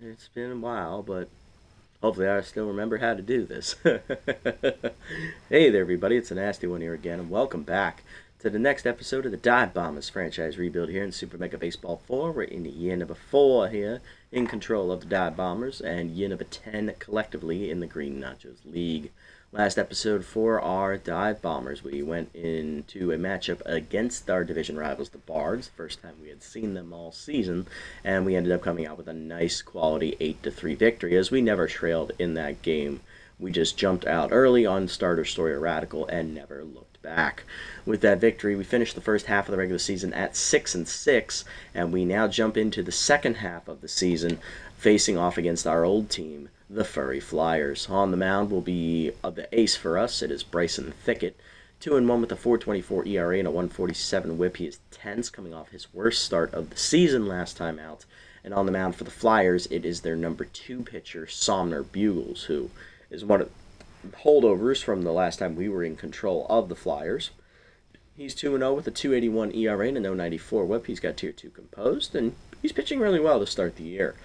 It's been a while, but hopefully I still remember how to do this. Hey there, everybody. It's a nasty one here again, and welcome back to the next episode of the Dive Bombers franchise rebuild here in Super Mega Baseball 4. We're in year number 4 here, in control of the Dive Bombers, and year number 10 collectively in the Green Nachos League. Last episode for our Dive Bombers, we went into a matchup against our division rivals, the Bards, first time we had seen them all season, and we ended up coming out with a nice quality 8-3 victory, as we never trailed in that game. We just jumped out early on Starter Story Radical and never looked back. With that victory, we finished the first half of the regular season at 6-6, and we now jump into the second half of the season, facing off against our old team, the Furry Flyers. On the mound will be the ace for us. It is Bryson Thicket. 2-1 with a 4.24 ERA and a 1.47 WHIP. He is tense, coming off his worst start of the season last time out. And on the mound for the Flyers, it is their number 2 pitcher, Somner Bugles, who is one of the holdovers from the last time we were in control of the Flyers. He's 2-0 with a 2.81 ERA and a 0.94 WHIP. He's got Tier 2 composed, and he's pitching really well to start the year.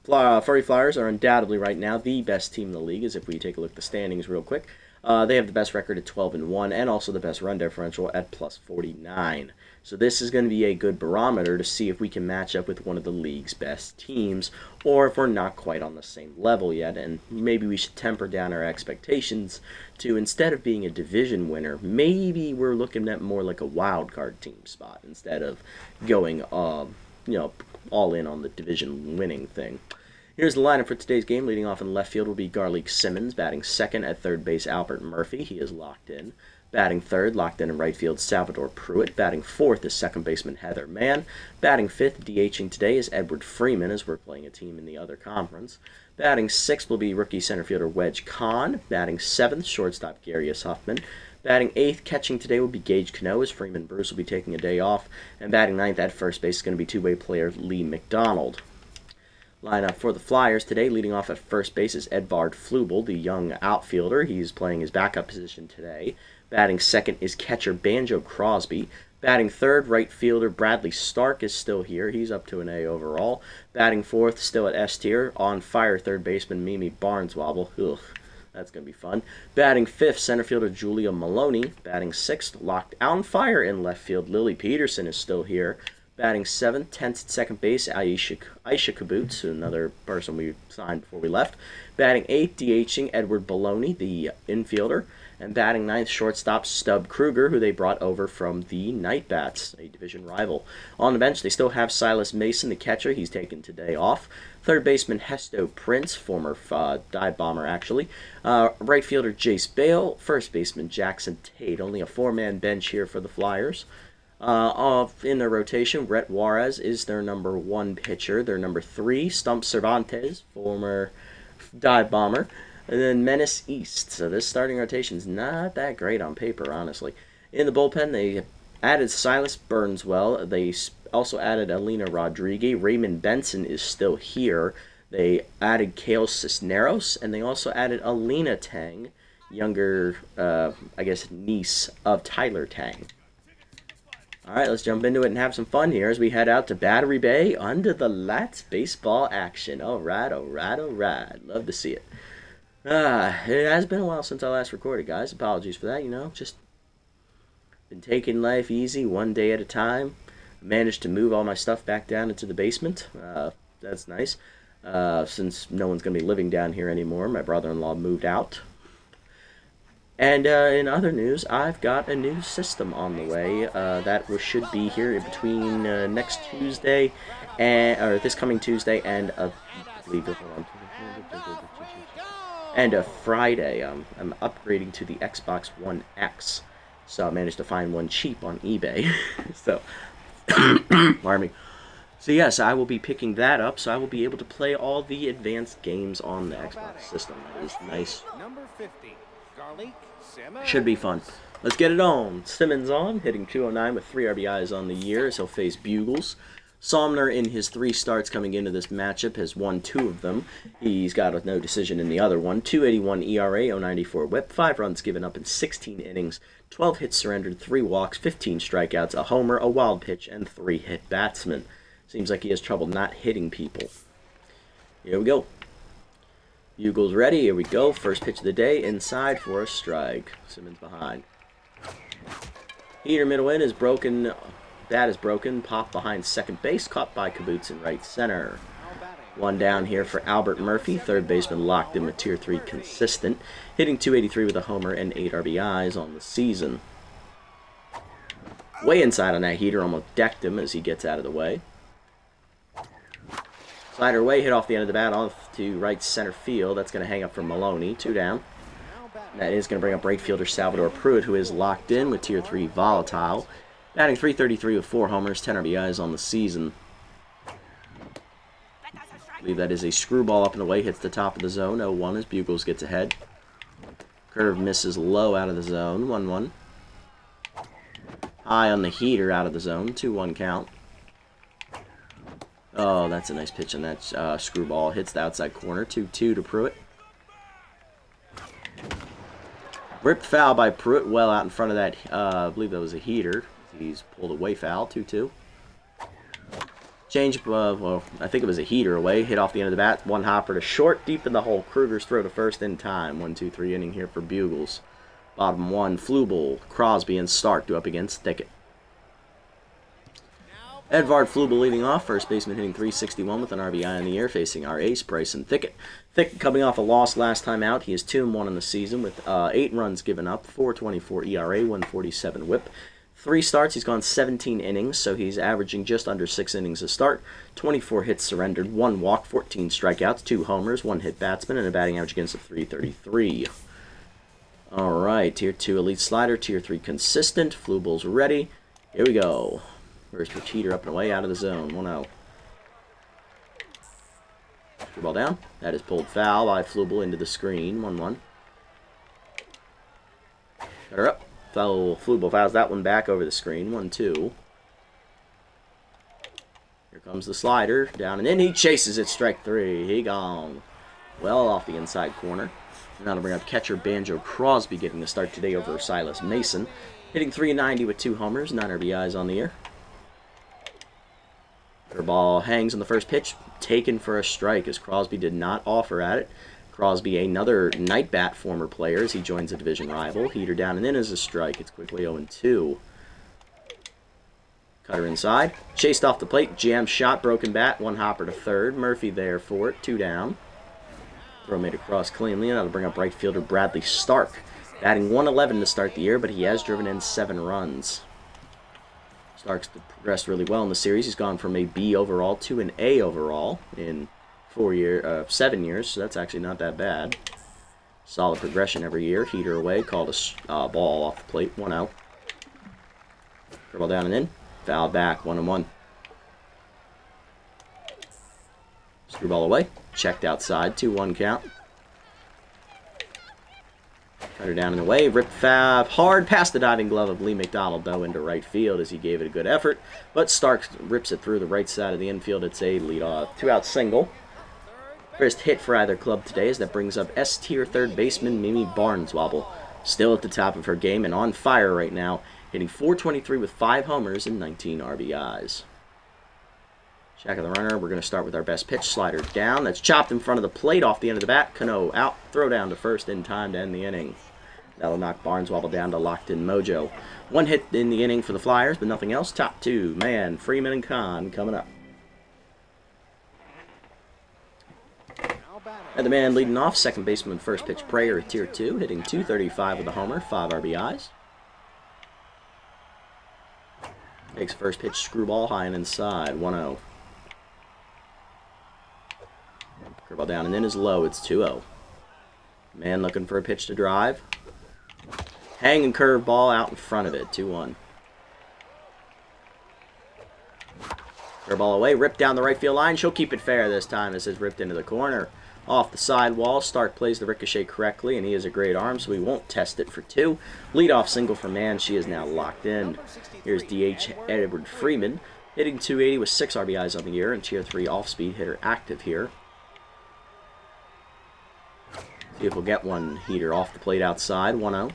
Furry Flyers are undoubtedly right now the best team in the league, as if we take a look at the standings real quick. They have the best record at 12-1 and also the best run differential at plus 49. So this is going to be a good barometer to see if we can match up with one of the league's best teams, or if we're not quite on the same level yet, and maybe we should temper down our expectations to, instead of being a division winner, maybe we're looking at more like a wild card team spot instead of going all in on the division winning thing. Here's the lineup for today's game. Leading off in left field will be Garlic Simmons. Batting second at third base, Albert Murphy. He is locked in. Batting third, locked in right field, Salvador Pruitt. Batting fourth is second baseman Heather Mann. Batting fifth, DHing today, is Edward Freeman, as we're playing a team in the other conference. Batting sixth will be rookie center fielder Wedge Kahn. Batting seventh, shortstop Garius Huffman. Batting eighth, catching today, will be Gage Cano, as Freeman Bruce will be taking a day off. And batting ninth at first base is going to be two-way player Lee McDonald. Lineup for the Flyers today, leading off at first base, is Edvard Flubel, the young outfielder. He's playing his backup position today. Batting second is catcher Banjo Crosby. Batting third, right fielder Bradley Stark is still here. He's up to an A overall. Batting fourth, still at S tier, on fire third baseman Mimi Barneswobble. Ugh, that's going to be fun. Batting fifth, center fielder Julia Maloney. Batting sixth, locked on fire in left field, Lily Peterson is still here. Batting seventh, tenth at second base, Aisha Kibbutz, another person we signed before we left. Batting eighth, DHing Edward Baloney, the infielder. And batting ninth, shortstop Stub Kruger, who they brought over from the Night Bats, a division rival. On the bench, they still have Silas Mason, the catcher. He's taken today off. Third baseman Hesto Prince, former dive bomber actually. Right fielder Jace Bale. First baseman Jackson Tate. Only a 4-man bench here for the Flyers. In their rotation, Rhett Juarez is their number 1 pitcher. Their number 3, Stump Cervantes, former dive bomber. And then Menace East. So this starting rotation is not that great on paper, honestly. In the bullpen, they added Silas Burnswell. They also added Alina Rodriguez. Raymond Benson is still here. They added Kale Cisneros, and they also added Alina Tang, younger, niece of Tyler Tang. Alright, let's jump into it and have some fun here as we head out to Battery Bay under the lights baseball action. Alright. Love to see it. It has been a while since I last recorded, guys. Apologies for that, just been taking life easy, one day at a time. Managed to move all my stuff back down into the basement. That's nice. Since no one's going to be living down here anymore, my brother-in-law moved out. And in other news, I've got a new system on the way that should be here between next Tuesday or this coming Tuesday and a Friday. I'm upgrading to the Xbox One X, so I managed to find one cheap on eBay. So, pardon me. So yes, I will be picking that up, so I will be able to play all the advanced games on the Xbox system. That is nice. Number 50, should be fun. Let's get it on. Simmons on, hitting 209 with 3 RBIs on the year, as he'll face Bugles. Somner, in his 3 starts coming into this matchup, has won 2 of them. He's got a no decision in the other one. 2.81 ERA, 0.94 WHIP, 5 runs given up in 16 innings, 12 hits surrendered, 3 walks, 15 strikeouts, a homer, a wild pitch, and 3 hit batsmen. Seems like he has trouble not hitting people. Here we go. Bugle's ready. Here we go. First pitch of the day. Inside for a strike. Simmons behind. Heater middle in is broken. Bat is broken. Pop behind second base. Caught by Kibbutz in right center. One down here for Albert Murphy. Third baseman locked in with Tier 3 consistent. Hitting .283 with a homer and 8 RBIs on the season. Way inside on that heater. Almost decked him as he gets out of the way. Slider away, hit off the end of the bat off to right center field. That's going to hang up for Maloney. 2 down. That is going to bring up right fielder Salvador Pruitt, who is locked in with Tier 3 volatile. Batting .333 with 4 homers, 10 RBIs on the season. I believe that is a screwball up and away, hits the top of the zone. 0-1 as Bugles gets ahead. Curve misses low out of the zone. 1-1. High on the heater out of the zone. 2-1 count. Oh, that's a nice pitch on that screwball. Hits the outside corner. 2-2 to Pruitt. Ripped foul by Pruitt, well out in front of that. I believe that was a heater. He's pulled away foul. 2-2. Change, well, I think it was a heater away. Hit off the end of the bat. One hopper to short, deep in the hole. Kruger's throw to first in time. 1-2-3 inning here for Bugles. Bottom 1, Flubel, Crosby, and Stark do up against Thicket. Edvard Flubel leading off, first baseman hitting .361 with an RBI in the air, facing our ace, Bryson Thicket. Thicket coming off a loss last time out. He is 2-1 in the season with 8 runs given up, 4.24 ERA, 147 WHIP. 3 starts, he's gone 17 innings, so he's averaging just under 6 innings a start. 24 hits surrendered, 1 walk, 14 strikeouts, 2 homers, 1 hit batsman, and a batting average against of .333. Alright, Tier 2 elite slider, Tier 3 consistent. Flubel's ready. Here we go. First pitch heater up and away out of the zone. 1-0. Ball down. That is pulled foul by Flubel into the screen. 1-1. Cut her up. Flubel fouls that one back over the screen. 1-2. Here comes the slider. Down and in. He chases it. Strike 3. He gone. Well off the inside corner. Now to bring up catcher Banjo Crosby getting the start today over Silas Mason. Hitting .390 with 2 homers. 9 RBIs on the year. Ball hangs on the first pitch, taken for a strike as Crosby did not offer at it. Crosby, another night bat former player as he joins a division rival. Heater down and in as a strike. It's quickly 0-2. Cutter inside. Chased off the plate. Jam shot, broken bat. 1 hopper to third. Murphy there for it. 2 down. Throw made across cleanly. And that'll bring up right fielder Bradley Stark. Batting .111 to start the year, but he has driven in 7 runs. Stark's progressed really well in the series. He's gone from a B overall to an A overall in 7 years, so that's actually not that bad. Solid progression every year. Heater away, called a ball off the plate. 1-0. Ball down and in. Foul back. 1-1. Screwball away. Checked outside. 2-1 count. Cutter down and away. Ripped foul. Hard past the diving glove of Lee McDonald, though, into right field as he gave it a good effort. But Stark rips it through the right side of the infield. It's a lead-off 2-out single. First hit for either club today as that brings up S-tier third baseman Mimi Barneswobble. Still at the top of her game and on fire right now, hitting .423 with 5 homers and 19 RBIs. Check of the runner. We're going to start with our best pitch. Slider down. That's chopped in front of the plate off the end of the bat. Cano out. Throw down to first in time to end the inning. That'll knock Barneswobble down to locked-in mojo. 1 hit in the inning for the Flyers, but nothing else. Top 2, Mann, Freeman, and Kahn coming up. And the man leading off, second baseman, first pitch, Prayer at Tier 2, hitting .235 with a homer, 5 RBIs. Takes first pitch, screwball, high and inside, 1-0. Curveball down and in is low, it's 2-0. Man looking for a pitch to drive. Hanging curveball out in front of it, 2-1. Curveball away, ripped down the right field line. She'll keep it fair this time as it's ripped into the corner. Off the sidewall, Stark plays the ricochet correctly, and he has a great arm, so we won't test it for 2. Leadoff single for Mann. She is now locked in. Here's DH Edward Freeman, hitting .280 with 6 RBIs on the year, and Tier 3 off-speed hitter active here. See if we'll get one heater off the plate outside, 1-0.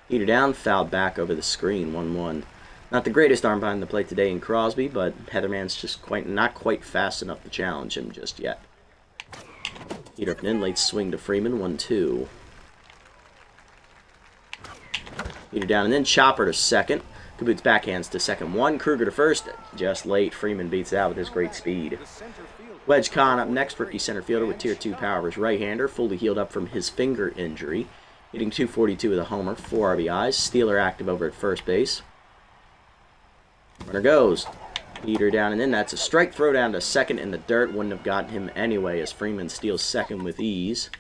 Heater down, fouled back over the screen, 1-1. Not the greatest arm behind the plate today in Crosby, but Heatherman's just not quite fast enough to challenge him just yet. Heater up and in, late swing to Freeman, 1-2. Heater down and in, chopper to second. Kaboot's backhands to second, 1. Kruger to first, just late. Freeman beats it out with his great speed. Wedge Kahn up next, rookie center fielder with Tier 2 power. His right-hander, fully healed up from his finger injury. Hitting .242 with a homer, 4 RBIs. Steeler active over at first base. Runner goes. Heater down and in. That's a strike. Throw down to second in the dirt. Wouldn't have gotten him anyway as Freeman steals second with ease.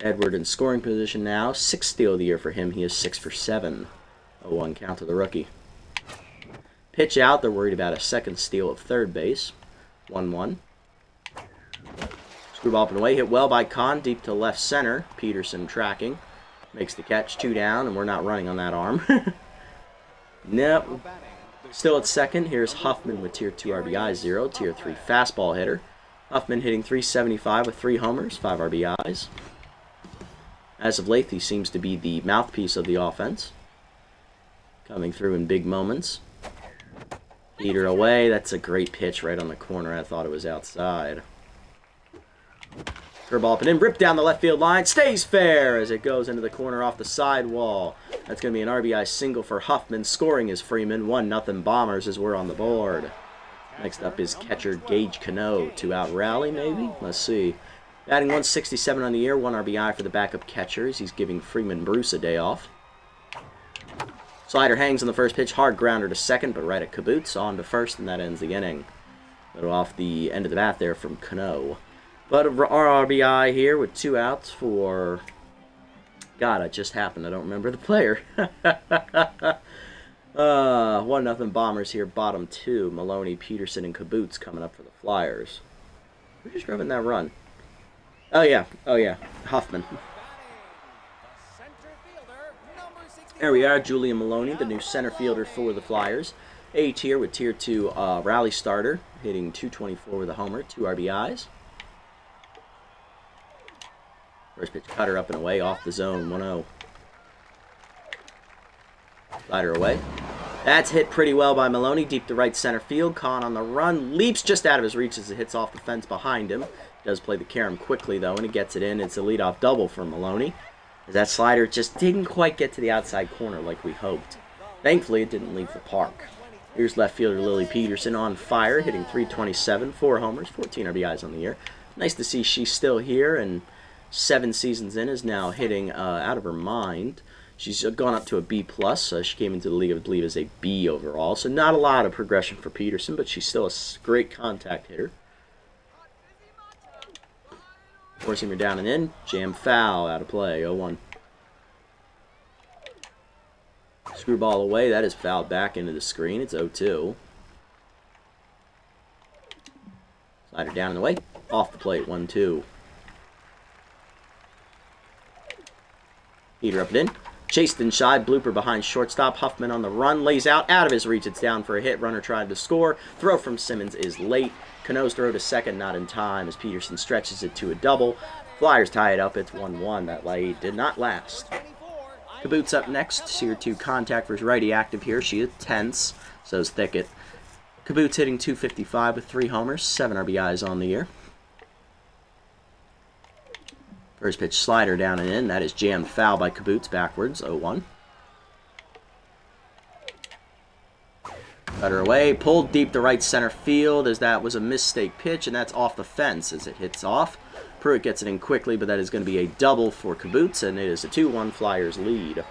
Edward in scoring position now. 6th steal of the year for him. He is 6 for 7. 0-1 count to the rookie. Pitch out. They're worried about a second steal of third base. 1-1. Screwball up and away. Hit well by Kahn. Deep to left center. Peterson tracking. Makes the catch. 2 down, and we're not running on that arm. Nope. Still at second, here's Huffman with Tier 2 RBIs, 0. Tier 3 fastball hitter. Huffman hitting .375 with 3 homers, 5 RBIs. As of late, he seems to be the mouthpiece of the offense. Coming through in big moments. Heater away, that's a great pitch right on the corner. I thought it was outside. Curveball up and in, ripped down the left field line, stays fair as it goes into the corner off the sidewall. That's going to be an RBI single for Huffman. Scoring is Freeman, 1-0 Bombers as we're on the board. Next up is catcher Gage Cano. 2-out rally, maybe? Let's see. Batting 167 on the year, 1 RBI for the backup catchers. He's giving Freeman Bruce a day off. Slider hangs on the first pitch, hard grounder to second, but right at Kaboots, on to first, and that ends the inning. Little off the end of the bat there from Cano. But our RBI here with 2 outs for... God, it just happened. I don't remember the player. 1-0 Bombers here, bottom 2. Maloney, Peterson, and Kaboots coming up for the Flyers. Who just drove in that run? Oh, yeah. Huffman. There we are, Julian Maloney, the new center fielder for the Flyers. A tier with Tier 2 rally starter, hitting .224 with a homer, 2 RBIs. First pitch cutter up and away, off the zone, 1-0. Slider away. That's hit pretty well by Maloney, deep to right center field. Kahn on the run, leaps just out of his reach as it hits off the fence behind him. Does play the carom quickly, though, and he gets it in. It's a leadoff double for Maloney. As that slider just didn't quite get to the outside corner like we hoped. Thankfully, it didn't leave the park. Here's left fielder Lily Peterson on fire, hitting .327, 4 homers, 14 RBIs on the year. Nice to see she's still here, and 7 seasons in is now hitting out of her mind. She's gone up to a B+. She came into the league, I believe, as a B overall. So not a lot of progression for Peterson, but she's still a great contact hitter. Forcing her down and in. Jam foul, out of play, 0-1. Screwball away. That is fouled back into the screen. It's 0-2. Slider down and away. Off the plate, 1-2. Heater up and in. Chased inside, blooper behind shortstop. Huffman on the run, lays out of his reach. It's down for a hit. Runner tried to score. Throw from Simmons is late. Cano's throw to second, not in time as Peterson stretches it to a double. Flyers tie it up. It's 1-1. That lead did not last. Kaboots up next. Tier 2 contact for his righty active here. She is tense. So is Thicket. Kaboots hitting .255 with 3 homers, 7 RBIs on the year. First pitch slider down and in. That is jammed foul by Kaboots backwards. 0-1. Cutter away. Pulled deep to right center field as that was a mistake pitch. And that's off the fence as it hits off. Pruitt gets it in quickly, but that is going to be a double for Kaboots. And it is a 2-1 Flyers lead.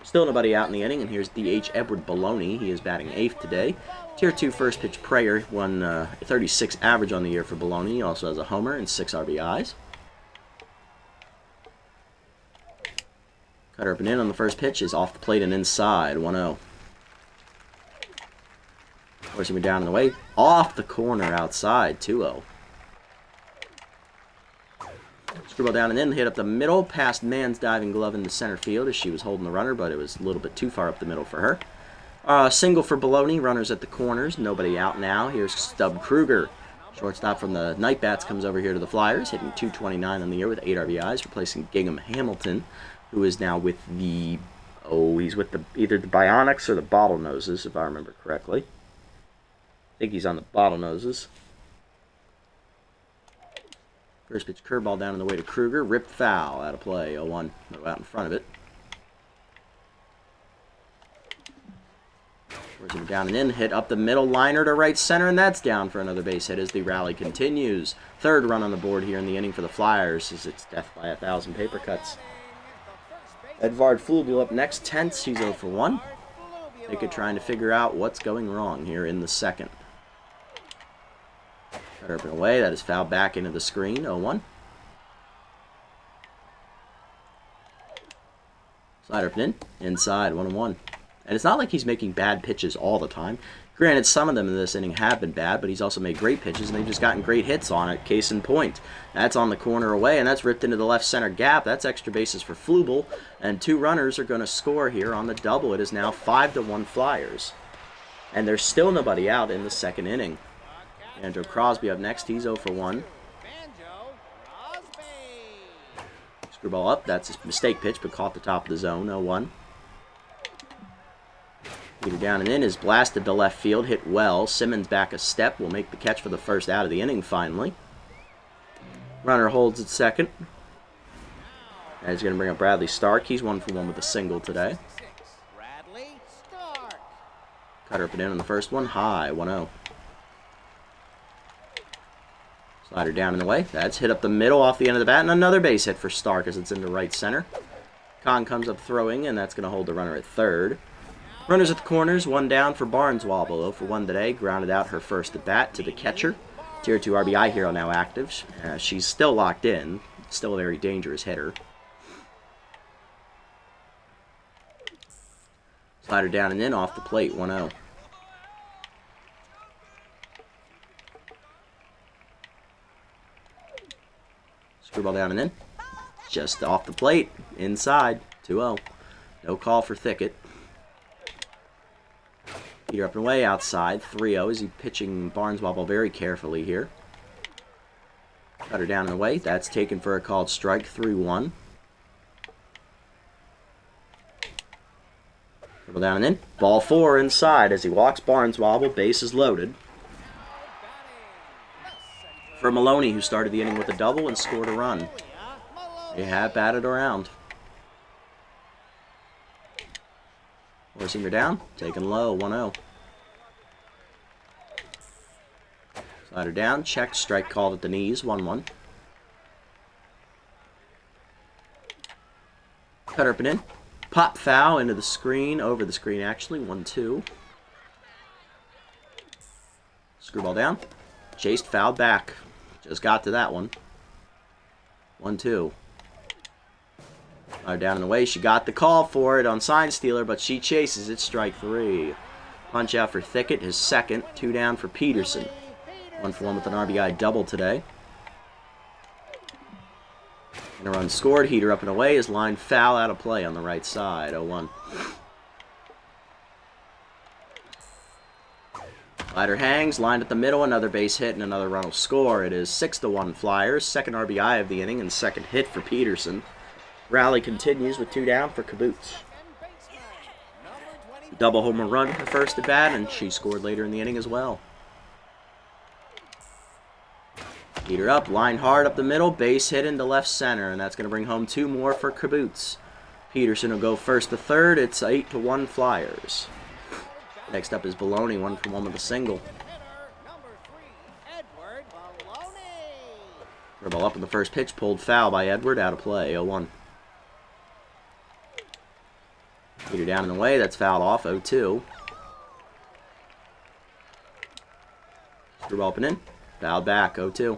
Still nobody out in the inning. And here's DH Edward Bologna. He is batting 8th today. Tier 2 first pitch prayer. Won 36 average on the year for Bologna. He also has a homer and 6 RBIs. Cutter up and in on the first pitch is off the plate and inside, 1-0. Forcing me down and away, off the corner outside, 2-0. Screwball down and in, hit up the middle, past Mann's diving glove into center field as she was holding the runner, but it was a little bit too far up the middle for her. Single for Bologna, runners at the corners, nobody out now. Here's Stub Kruger. Shortstop from the Night Bats comes over here to the Flyers, hitting .229 on the year with 8 RBIs, replacing Gingham Hamilton, who is now with the Oh, he's with either the Bionics or the Bottlenoses, if I remember correctly. I think he's on the Bottlenoses. First pitch curveball down on the way to Kruger. Ripped foul. Out of play. 0-1. Out in front of it. Where's him down and in? Hit up the middle, liner to right center, and that's down for another base hit as the rally continues. Third run on the board here in the inning for the Flyers as it's death by 1,000 paper cuts. Edvard Flubel up next, tenths. He's 0 for 1. Pickett trying to figure out what's going wrong here in the second. Cut up and away. That is fouled back into the screen. 0-1. Slider up and in. Inside. 1-1. And it's not like he's making bad pitches all the time. Granted, some of them in this inning have been bad, but he's also made great pitches, and they've just gotten great hits on it. Case in point. That's on the corner away, and that's ripped into the left center gap. That's extra bases for Flubel, and 2 runners are going to score here on the double. It is now 5-1 Flyers. And there's still nobody out in the second inning. Andrew Crosby up next. He's 0 for 1. Screwball up. That's a mistake pitch, but caught the top of the zone. 0-1. Peter down and in is blasted to left field, hit well. Simmons back a step, will make the catch for the first out of the inning finally. Runner holds at second. And he's going to bring up Bradley Stark. He's 1 for 1 with a single today. Cutter up and in on the first one, high, 1-0. Slider down and away. That's hit up the middle off the end of the bat, and another base hit for Stark as it's into right center. Kahn comes up throwing, and that's going to hold the runner at third. Runners at the corners, 1 down for Barneswobble. 0 for 1 today, grounded out her first at bat to the catcher. Tier 2 RBI hero now active. She's still locked in, still a very dangerous hitter. Slider down and in off the plate, 1-0. Screwball down and in. Just off the plate, inside, 2-0. No call for Thicket. Peter up and away outside, 3-0. Is he pitching Barneswobble very carefully here? Cutter down and away. That's taken for a called strike, 3-1. Dribble down and in. Ball 4 inside as he walks Barneswobble. Base is loaded. For Maloney, who started the inning with a double and scored a run. They have batted around. Horsinger down, taken low, 1-0. Slider down, check, strike called at the knees, 1-1. Cutter up and in. Pop foul into the screen, over the screen actually, 1-2. Screwball down. Chased, fouled back. Just got to that one. 1-2. Down and away. She got the call for it on Sign Stealer, but she chases it. Strike 3. Punch out for Thicket, his second. 2 down for Peterson. 1 for 1 with an RBI double today. And a run scored. Heater up and away. His line foul out of play on the right side. 0-1. Slider hangs, lined at the middle, another base hit, and another run will score. It is 6-1 Flyers. Second RBI of the inning and second hit for Peterson. Rally continues with 2 down for Caboose. Double home run her first at bat, and she scored later in the inning as well. Heater up, line hard up the middle, base hit into left center, and that's going to bring home 2 more for Caboose. Peterson will go first to third. It's 8-1 Flyers. Next up is Baloney, 1 for 1 with a single. Ball up in the first pitch, pulled foul by Edward, out of play, 0-1. Peter down and away, that's fouled off, 0-2. Screwball up and in, fouled back, 0-2.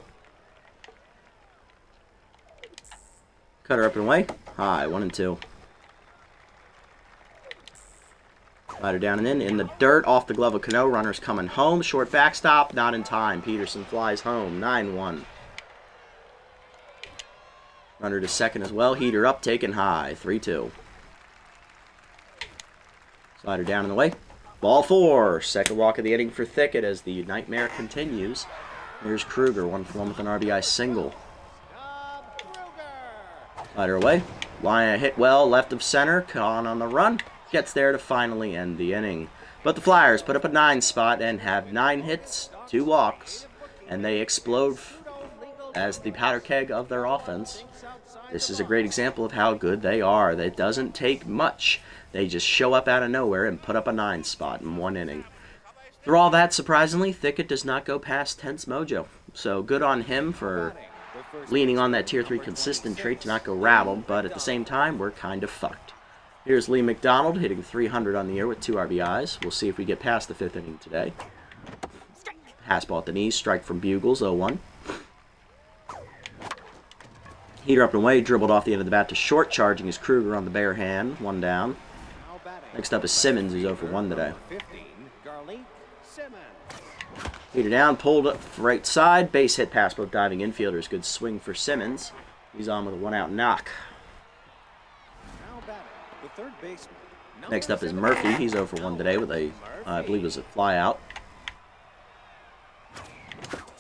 Cutter up and away, high, 1-2. Slider down and in the dirt, off the glove of Cano, runners coming home, short backstop, not in time. Peterson flies home, 9-1. Runner to second as well, heater up, taken high, 3-2. Slider down and away. Ball 4. Second walk of the inning for Thicket as the nightmare continues. Here's Kruger, 1 for 1 with an RBI single. Slider away. Line hit well, left of center. Kahn on the run. Gets there to finally end the inning. But the Flyers put up a 9 spot and have 9 hits, 2 walks, and they explode as the powder keg of their offense. This is a great example of how good they are. It doesn't take much. They just show up out of nowhere and put up a 9 spot in 1 inning. Through all that, surprisingly, Thicket does not go past tense mojo. So good on him for leaning on that Tier 3 consistent trait to not go rattled, but at the same time, we're kind of fucked. Here's Lee McDonald hitting 300 on the year with 2 RBIs. We'll see if we get past the 5th inning today. Pass ball at the knees, strike from Bugles, 0-1. Heater up and away, dribbled off the end of the bat to short, charging his Kruger on the bare hand, 1 down. Next up is Simmons, who's 0 for 1 today. Heater down, pulled up right side, base hit past both diving infielders. Good swing for Simmons. He's on with a 1-out knock. Next up is Murphy. He's 0 for 1 today with a, I believe it was a fly out.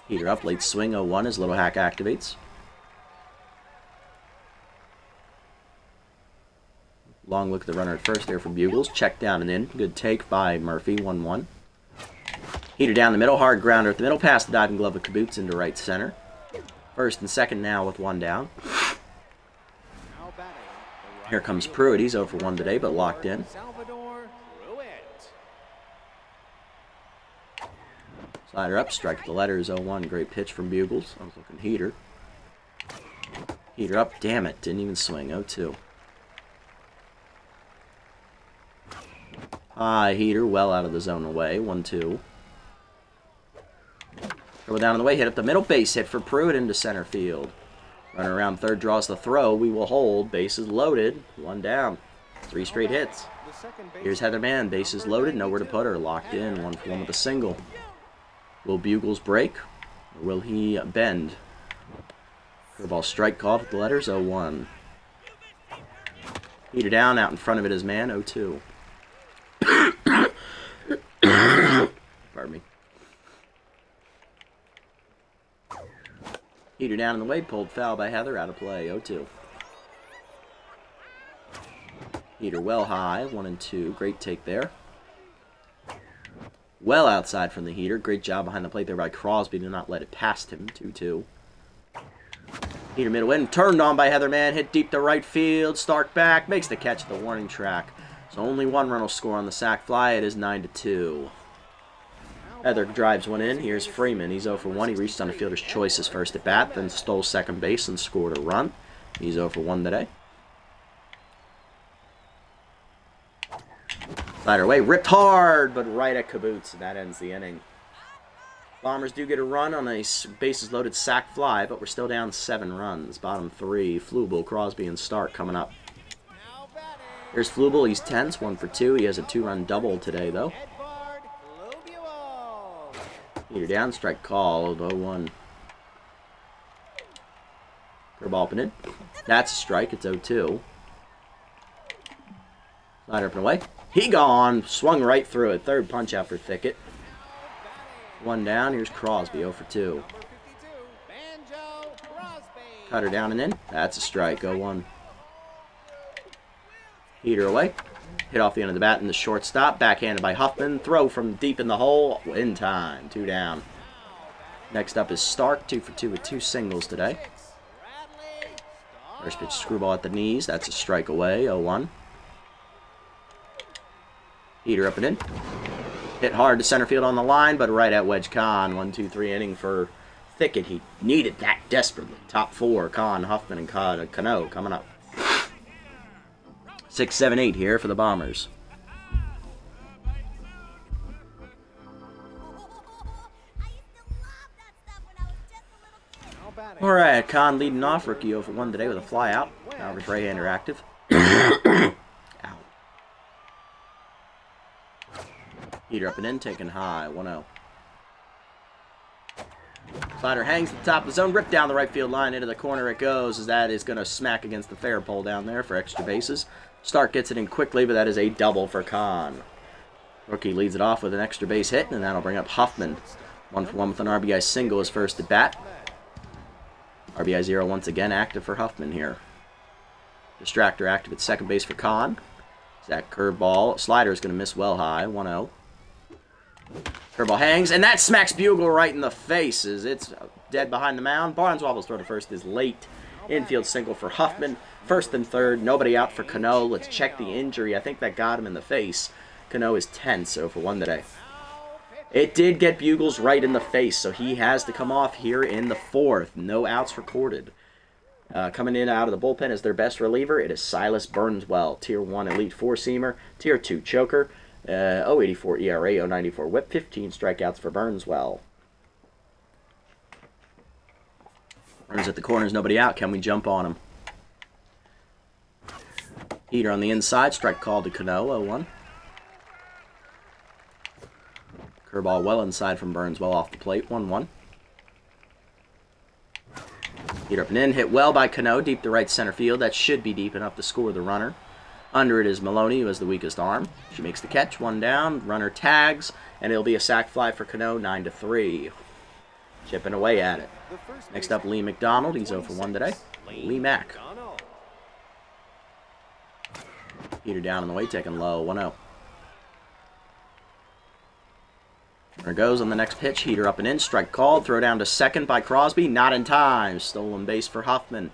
Heater up, late swing, 0-1 as Little Hack activates. Long look at the runner at first there for Bugles. Check down and in. Good take by Murphy, 1-1. Heater down the middle, hard grounder at the middle, past the diving glove of Kaboots into right center. First and second now with 1 down. Here comes Pruitt. He's 0 for 1 today, but locked in. Slider up, strike at the letters, 0-1. Great pitch from Bugles. I was looking Heater. Heater up, damn it, didn't even swing, 0-2. High Heater, well out of the zone away, 1-2. Go down on the way, hit up the middle, base hit for Pruitt into center field. Runner around third draws the throw. We will hold. Bases loaded. 1 down. 3 straight hits. Here's Heather Mann. Bases loaded. Nowhere to put her. Locked in. 1 for 1 with a single. Will Bugles break? Or will he bend? Curveball strike called with the letters. 0-1. Heater down. Out in front of it is Mann. 0-2. Pardon me. Heater down in the way, pulled foul by Heather, out of play, 0-2. Heater well high, 1-2, great take there. Well outside from the Heater, great job behind the plate there by Crosby to not let it past him, 2-2. Heater middle in, turned on by Heather Mann, hit deep to right field, Stark back, makes the catch at the warning track. So only 1 run will score on the sac fly, it is 9-2. Heather drives 1 in. Here's Freeman. He's 0 for 1. He reached on the fielder's choice his first at bat, then stole second base and scored a run. He's 0 for 1 today. Slider away, ripped hard, but right at Kaboots, and that ends the inning. Bombers do get a run on a bases loaded sac fly, but we're still down 7 runs. Bottom 3, Flubel, Crosby, and Stark coming up. Here's Flubel. He's tense, 1 for 2. He has a 2-run double today, though. Heater down, strike called, 0-1. Curveball up and in. That's a strike, it's 0-2. Slider up and away. He gone, swung right through it. Third punch out for Thicket. 1 down, here's Crosby, 0 for 2. Cutter down and in. That's a strike, 0-1. Heater away. Hit off the end of the bat in the shortstop. Backhanded by Huffman. Throw from deep in the hole. In time. 2 down. Next up is Stark. 2 for 2 with 2 singles today. First pitch screwball at the knees. That's a strike away. 0-1. Heater up and in. Hit hard to center field on the line, but right at Wedge Kahn. 1-2-3 inning for Thicket. He needed that desperately. Top 4. Kahn, Huffman, and Cano coming up. 6, 7, 8 here for the Bombers. Alright, Kahn leading off. Rookie 0 for 1 today with a fly out. Albert right-hander active. Ow. Heater up and in, taken high. 1-0. Slider hangs at the top of the zone, ripped down the right field line, into the corner it goes, as that is going to smack against the fair pole down there for extra bases. Stark gets it in quickly, but that is a double for Kahn. Rookie leads it off with an extra base hit, and that'll bring up Huffman. 1 for 1 with an RBI single his first at bat. RBI 0 once again active for Huffman here. Distractor active at second base for Kahn. That curveball. Slider is going to miss well high. 1-0. Curveball hangs, and that smacks Bugle right in the face as it's dead behind the mound. Barneswobble's throw to first is late. Infield single for Huffman. First and third. Nobody out for Cano. Let's check the injury. I think that got him in the face. Cano is tense, 0 for 1 today. It did get Bugles right in the face, so he has to come off here in the fourth. No outs recorded. Coming in out of the bullpen as their best reliever, it is Silas Burnswell, Tier 1 Elite 4-seamer, Tier 2 choker, 0.84 ERA, 0.94 whip, 15 strikeouts for Burnswell. Runners at the corners, nobody out. Can we jump on him? Heater on the inside, strike called to Cano, 0-1. Curveball well inside from Burnswell off the plate, 1-1. Heater up and in, hit well by Cano, deep to right center field. That should be deep enough to score the runner. Under it is Maloney, who has the weakest arm. She makes the catch, 1 down. Runner tags, and it'll be a sac fly for Cano, 9-3. Chipping away at it. Next up, Lee McDonald. He's 0 for 1 today. Lee Mack. Heater down on the way, taking low, 1-0. There goes on the next pitch. Heater up and in. Strike called. Throw down to second by Crosby. Not in time. Stolen base for Huffman.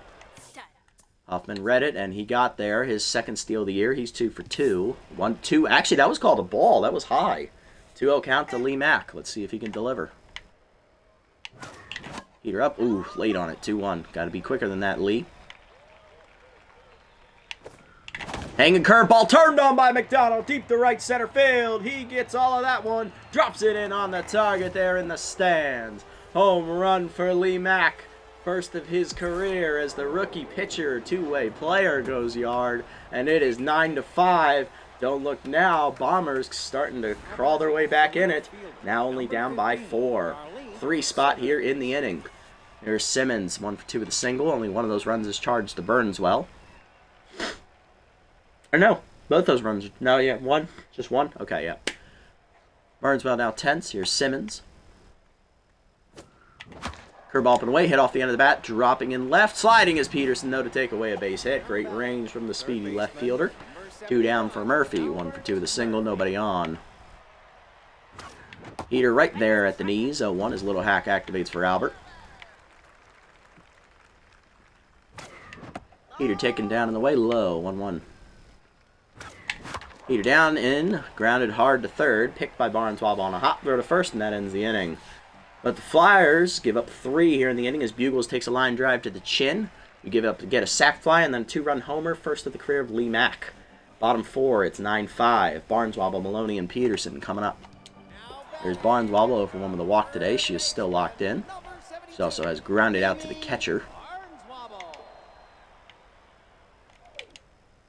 Huffman read it, and he got there. His second steal of the year. He's 2 for 2. 1-2. Actually, that was called a ball. That was high. 2-0 count to Lee Mack. Let's see if he can deliver. Heater up. Ooh, late on it. 2-1. Got to be quicker than that, Lee. Hanging curveball turned on by McDonald, deep to right center field. He gets all of that one, drops it in on the target there in the stands. Home run for Lee Mack, first of his career as the rookie pitcher, two-way player goes yard, and it is 9-5. Don't look now, Bombers starting to crawl their way back in it. Now only down by 4. 3 spot here in the inning. Here's Simmons, 1 for 2 with a single. Only one of those runs is charged to Burnswell. Or no, both those runs. No, yeah, one. Just one? Okay, yeah. Burnswell now tense. Here's Simmons. Curveball up and away. Hit off the end of the bat. Dropping in left. Sliding is Peterson, though, to take away a base hit. Great range from the speedy left fielder. 2 down for Murphy. 1 for 2 with a single. Nobody on. Heater right there at the knees. 0-1. His little hack activates for Albert. Heater taken down in the way. Low. 1-1. Heater down, in, grounded hard to third, picked by Barneswab on a hop throw to first, and that ends the inning. But the Flyers give up 3 here in the inning as Bugles takes a line drive to the chin. We get a sac fly and then a 2-run homer, first of the career of Lee Mack. Bottom 4, it's 9-5. Barneswobble, Maloney, and Peterson coming up. There's Barneswobble over 1 with a walk today. She is still locked in. She also has grounded out to the catcher.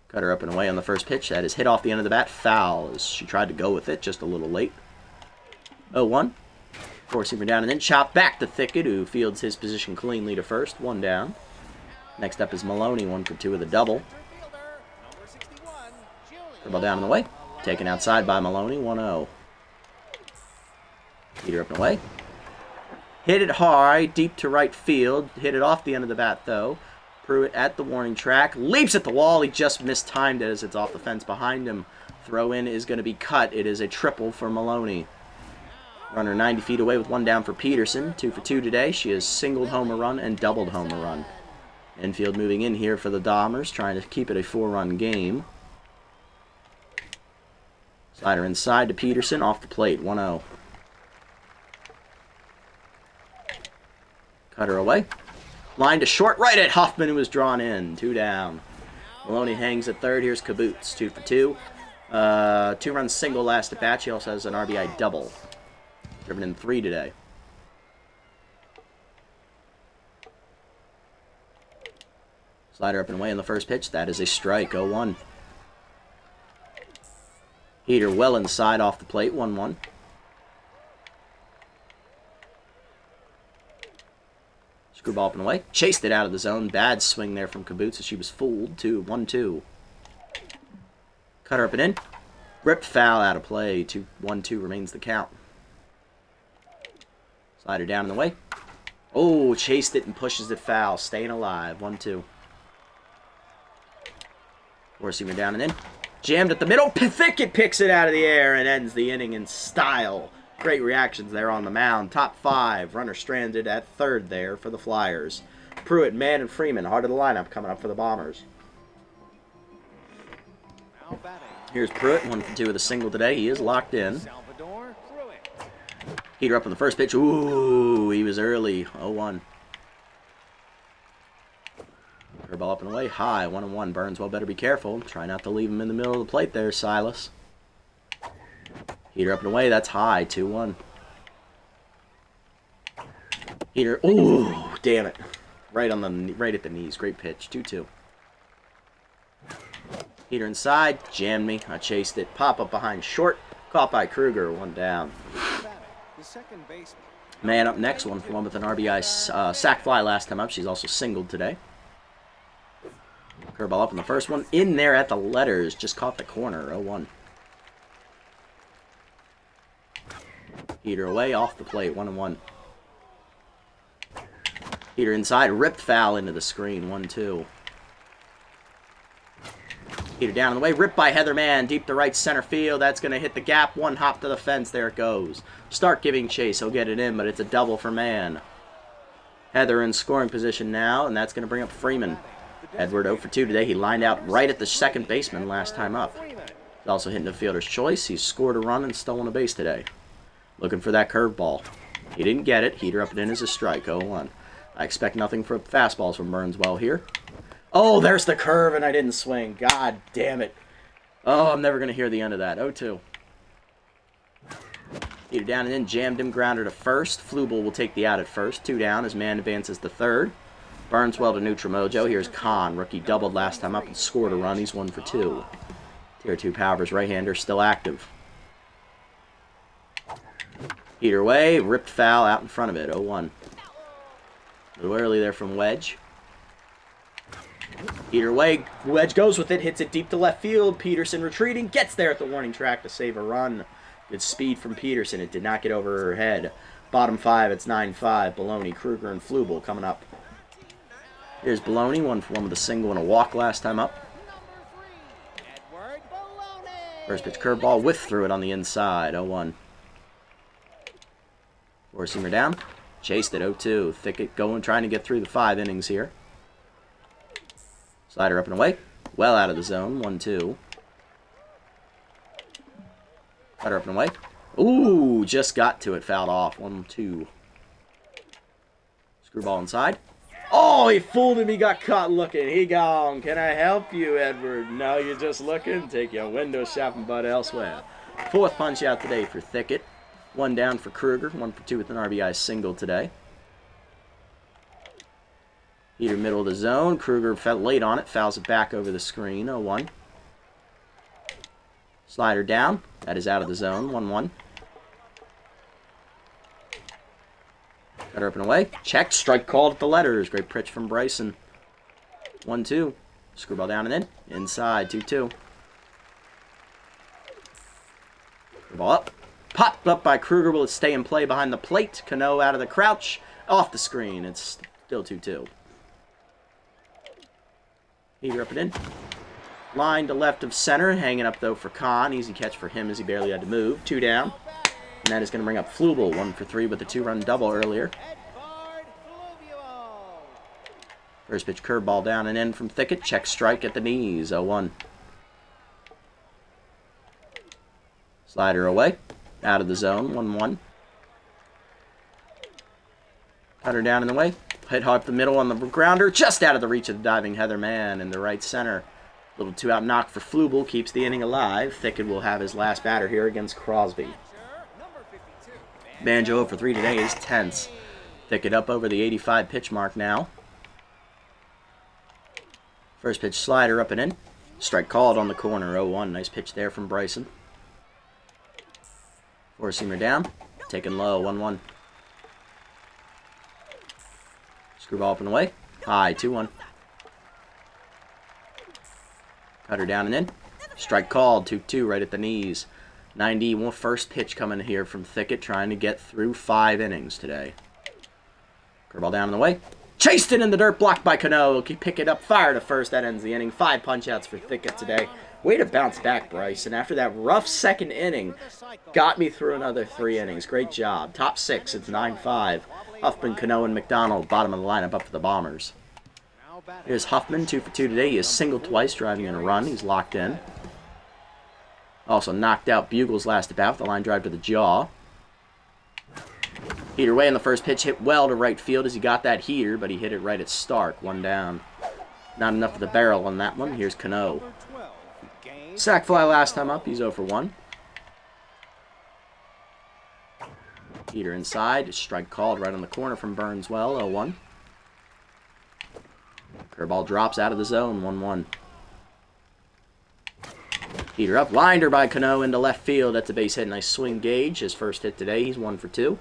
Cutter up and away on the first pitch. That is hit off the end of the bat. Foul as she tried to go with it just a little late. 0-1. Four-seamer down and then chopped back to Thicket, who fields his position cleanly to first. 1 down. Next up is Maloney, 1 for 2 with a double. Curveball down and away. Taken outside by Maloney. 1-0. Heater up and away. Hit it high, deep to right field. Hit it off the end of the bat, though. Pruitt at the warning track, leaps at the wall. He just mistimed it as it's off the fence behind him. Throw in is going to be cut. It is a triple for Maloney. Runner 90 feet away with 1 down for Peterson. 2 for 2 today. She has singled home a run and doubled home a run. Infield moving in here for the Bombers, trying to keep it a 4-run game. Slider inside to Peterson, off the plate, 1-0. Cutter away. Line to short, right at Huffman, who was drawn in. 2 down. Maloney hangs at third. Here's Kaboots, 2 for 2. 2-run single last at bat. She also has an RBI double. Driven in 3 today. Slider up and away on the first pitch. That is a strike, 0-1. Heater well inside off the plate, 1-1. Screwball up and away. Chased it out of the zone. Bad swing there from Kaboots as she was fooled. 1-2. Cutter up and in. Ripped foul out of play. 1-2 remains the count. Slider down in the way. Oh, chased it and pushes it foul. Staying alive. 1-2. Four-seamer down and in. Jammed at the middle. Thicket picks it out of the air and ends the inning in style. Great reactions there on the mound. Top 5. Runner stranded at third there for the Flyers. Pruitt, Mann, and Freeman. Heart of the lineup coming up for the Bombers. Here's Pruitt. 1 for 2 with a single today. He is locked in. Heater up on the first pitch. Ooh, he was early. 0-1. Curveball up and away. High. 1-1. Burnswell better be careful. Try not to leave him in the middle of the plate there, Silas. Heater up and away. That's high. 2-1. Heater. Ooh, damn it. Right at the knees. Great pitch. 2-2. Heater inside. Jammed me. I chased it. Pop up behind short. Caught by Kruger. 1 down. Man up next. 1 for 1 with an RBI sac fly last time up. She's also singled today. Curveball up in the first one. In there at the letters. Just caught the corner. 0-1. Heater away. Off the plate. 1-1. Heater inside. Ripped foul into the screen. 1-2. Heater down in the way. Ripped by Heather Mann. Deep to right center field. That's going to hit the gap. 1 hop to the fence. There it goes. Start giving chase. He'll get it in, but it's a double for Mann. Heather in scoring position now, and that's going to bring up Freeman. Edward 0 for 2 today. He lined out right at the second baseman last time up. He's also hitting the fielder's choice. He's scored a run and stolen a base today. Looking for that curveball. He didn't get it. Heater up and in is a strike. 0-1. I expect nothing for fastballs from Burnswell here. Oh, there's the curve, and I didn't swing. God damn it. Oh, I'm never going to hear the end of that. 0-2. Heater down and in. Jammed him. Grounder to first. Flubel will take the out at first. 2 down as Mann advances to third. Burnswell to neutral mojo. Here's Kahn. Rookie doubled last time up and scored a run. He's 1 for 2. Tier 2 Powers, right-hander, still active. Heater away. Ripped foul out in front of it. 0-1. A little early there from Wedge. Heater away. Wedge goes with it. Hits it deep to left field. Peterson retreating. Gets there at the warning track to save a run. Good speed from Peterson. It did not get over her head. Bottom 5, it's 9-5. Baloney, Kruger, and Flubel coming up. Here's Baloney. 1 for 1 with a single and a walk last time up. First pitch curveball. Whiff through it on the inside. 0-1. Four-seamer down. Chased it. 0-2. Thicket going, trying to get through the 5 innings here. Slider up and away. Well out of the zone. 1-2. Cutter up and away. Ooh, just got to it. Fouled off. 1-2. Screwball inside. Oh, he fooled him. He got caught looking. He gone. Can I help you, Edward? No, you're just looking. Take your window shopping butt elsewhere. 4th punch out today for Thicket. 1 down for Kruger. 1 for 2 with an RBI single today. Heater middle of the zone. Kruger fell late on it. Fouls it back over the screen. 0-1. Slider down. That is out of the zone. 1-1. Cutter up and away. Checked. Strike called at the letters. Great pitch from Bryson. 1-2. Screwball down and in. Inside. 2-2. Ball up. Popped up by Kruger. Will it stay in play behind the plate? Cano out of the crouch. Off the screen. It's still 2-2. Heater up and in. Line to left of center. Hanging up, though, for Kahn. Easy catch for him as he barely had to move. 2 down. And that is going to bring up Flubel. 1 for 3 with a 2-run double earlier. First pitch curveball down and in from Thicket. Check strike at the knees. 0-1. Slider away. Out of the zone. 1-1. Cutter down in the way. Hit hard up the middle on the grounder. Just out of the reach of the diving Heather Mann in the right center. Little 2-out knock for Flubel. Keeps the inning alive. Thicket will have his last batter here against Crosby. Banjo for 3 today is tense. Thicket up over the 85 pitch mark now. First pitch slider up and in. Strike called on the corner. 0-1. Nice pitch there from Bryson. Four-seamer down. Taken low. 1-1. Screwball up and away. High. 2-1. Cutter down and in. Strike called. 2-2 right at the knees. 91 first pitch coming here from Thicket, trying to get through 5 innings today. Curveball down and away. Chased it in the dirt, blocked by Cano. He pick it up, fire to first. That ends the inning. 5 punch-outs for Thicket today. Way to bounce back, Bryce. And after that rough second inning, got me through another 3 innings. Great job. Top 6, it's 9-5. Huffman, Cano, and McDonald, bottom of the lineup up for the Bombers. Here's Huffman, 2 for 2 today. He has singled twice, driving in a run. He's locked in. Also knocked out Bugle's last at bat with a line drive to the jaw. Heater away on the first pitch, hit well to right field as he got that heater, but he hit it right at Stark, 1 down. Not enough of the barrel on that one. Here's Cano. Sack fly last time up, he's 0 for 1. Heater inside, strike called right on the corner from Burnswell, 0-1. Curveball drops out of the zone, 1-1. Heater up, linder by Cano into left field. That's a base hit, nice swing Gage. His first hit today, he's 1 for 2.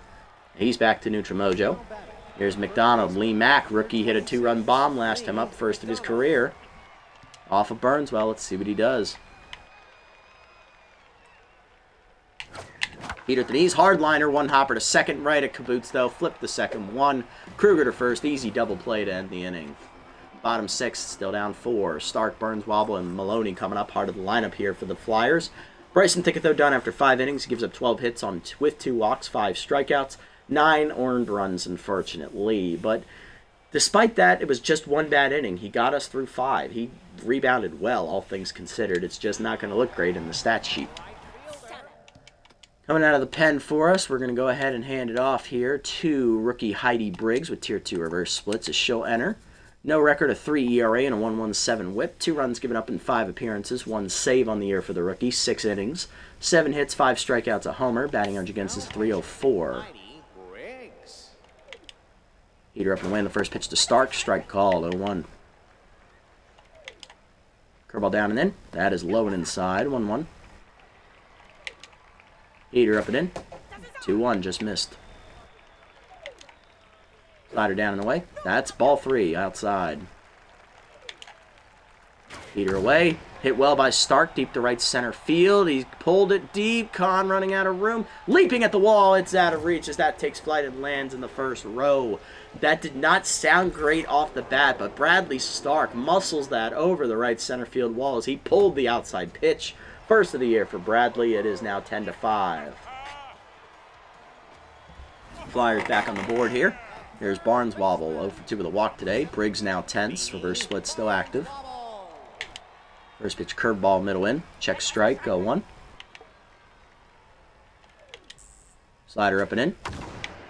He's back to neutral mojo. Here's McDonald. Lee Mack, rookie, hit a 2-run bomb last time up, first of his career. Off of Burnswell. Let's see what he does. Heater at the knees, hard liner, 1 hopper to second, right at Kaboots though. Flip the second 1. Kruger to first, easy double play to end the inning. Bottom 6, still down 4. Stark, Burnswobble, and Maloney coming up, part of the lineup here for the Flyers. Bryson Thicket, though, done after 5 innings. He gives up 12 hits with 2 walks, 5 strikeouts. 9 earned runs, unfortunately. But despite that, it was just 1 bad inning. He got us through 5. He rebounded well, all things considered. It's just not going to look great in the stat sheet. Coming out of the pen for us, we're going to go ahead and hand it off here to rookie Heidi Briggs with Tier 2 reverse splits as she'll enter. No record, a 3 ERA and a 1.17 whip. 2 runs given up in 5 appearances. 1 save on the year for the rookie. 6 innings. 7 hits, 5 strikeouts, a homer. Batting average against is .304. Heater up and away in the first pitch to Stark. Strike called, 0-1. Curveball down and in. That is low and inside, 1-1. Heater up and in. 2-1, just missed. Slider down and away. That's ball 3, outside. Heater away. Hit well by Stark, deep to right center field. He pulled it deep. Kahn running out of room. Leaping at the wall. It's out of reach as that takes flight and lands in the first row. That did not sound great off the bat, but Bradley Stark muscles that over the right center field wall as he pulled the outside pitch. First of the year for Bradley. It is now 10-5. Flyers back on the board here. Here's Barneswobble, 0 for 2 with a walk today. Briggs now tense. Reverse split still active. First pitch curveball middle in. Check strike, 0-1. Slider up and in.